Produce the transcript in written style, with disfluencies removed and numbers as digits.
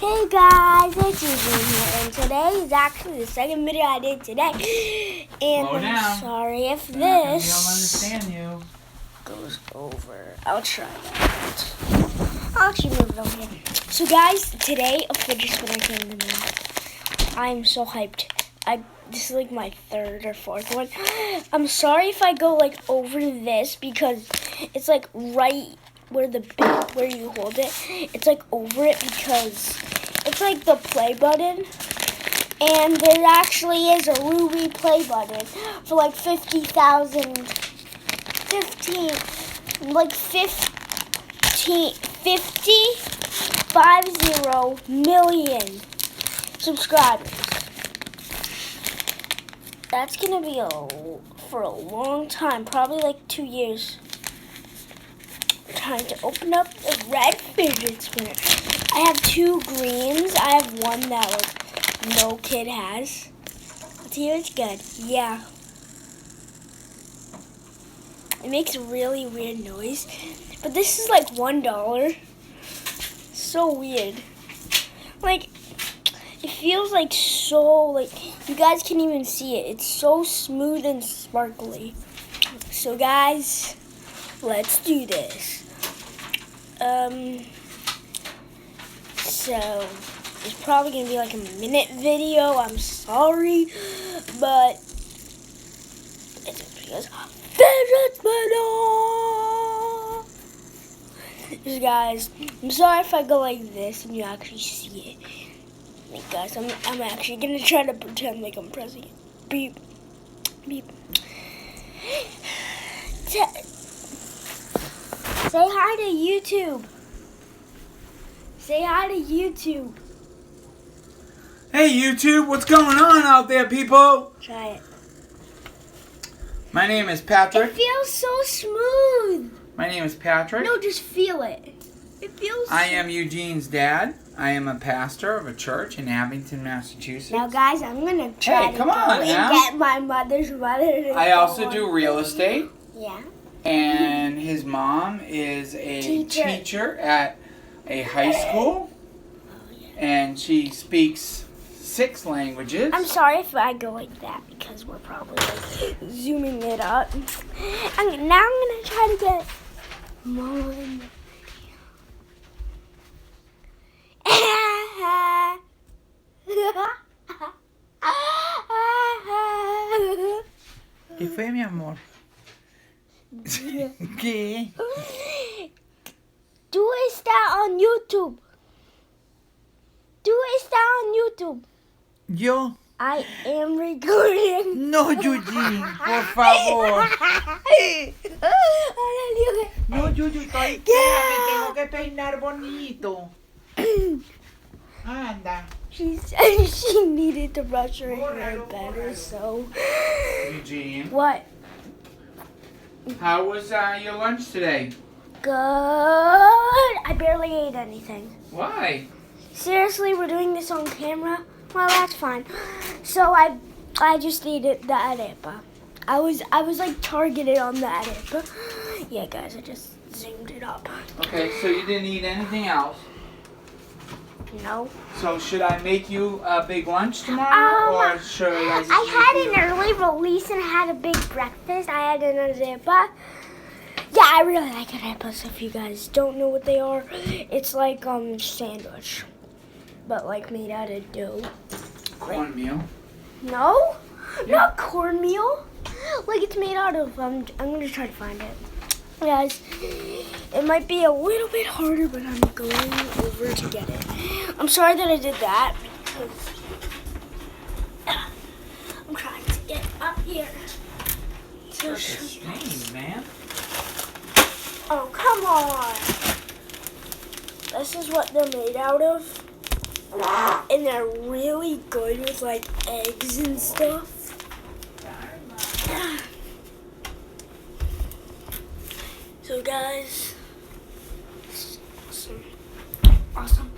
Hey guys, it's Eugene here, and today is actually the second video I did today. And I'm sorry if this understand you. goes over. I'll try that. I'll actually move it over here. So guys, today a fidget spinner came to me. I'm so hyped. This is like my third or fourth one. I'm sorry if I go like over this because it's like right where where you hold it. It's like over it because it's like the play button. And there actually is a ruby play button for like 50 million subscribers. That's gonna be for a long time, probably like 2 years. I'm trying to open up the red fidget spinner. I have 2 greens. I have one that like no kid has. Let's see if it's good. Yeah. It makes a really weird noise. But this is like $1. So weird. Like, it feels like so, like, you guys can't even see it. It's so smooth and sparkly. So guys, let's do this. So it's probably gonna be like a minute video. I'm sorry, but it's because fidget spinner. Guys, I'm sorry if I go like this and you actually see it. Like guys, I'm actually gonna try to pretend like I'm pressing it. Beep, beep. Say hi to YouTube. Say hi to YouTube. Hey YouTube, what's going on out there, people? Try it. My name is Patrick. It feels so smooth. My name is Patrick. No, just feel it. It feels I am Eugene's dad. I am a pastor of a church in Abington, Massachusetts. Now guys, I'm going to try to get my mother's mother to I also do real estate. Yeah. And his mom is a teacher at a high school. And she speaks 6 languages. I'm sorry if I go like that because we're probably like zooming it up. And now I'm going to try to get more in the video. ¿Qué fue, mi amor? ¿Qué? Do está on YouTube. Do está on YouTube. ¿Yo? I am recording. No, Eugene, por favor. No, Yuyu, estoy tengo que peinar bonito. Anda. She said she needed to brush her hair better, so. Eugene. What? How was your lunch today? Good. I barely ate anything. Why? Seriously, we're doing this on camera? Well, that's fine. So I just ate the arepa. I was like targeted on the arepa. Yeah, guys, I just zoomed it up. Okay, so you didn't eat anything else? No. So should I make you a big lunch tomorrow, or should I just had an early release and had a big breakfast. I had an arepa. Yeah, I really like arepas. If you guys don't know what they are, it's like sandwich, but like made out of dough. Cornmeal? No, not cornmeal. Like it's made out of. I'm gonna try to find it. Guys, it might be a little bit harder, but I'm going over to get it. I'm sorry that I did that because I'm trying to get up here. You're strange, man. Oh, come on. This is what they're made out of. And they're really good with like eggs and stuff. So guys, awesome.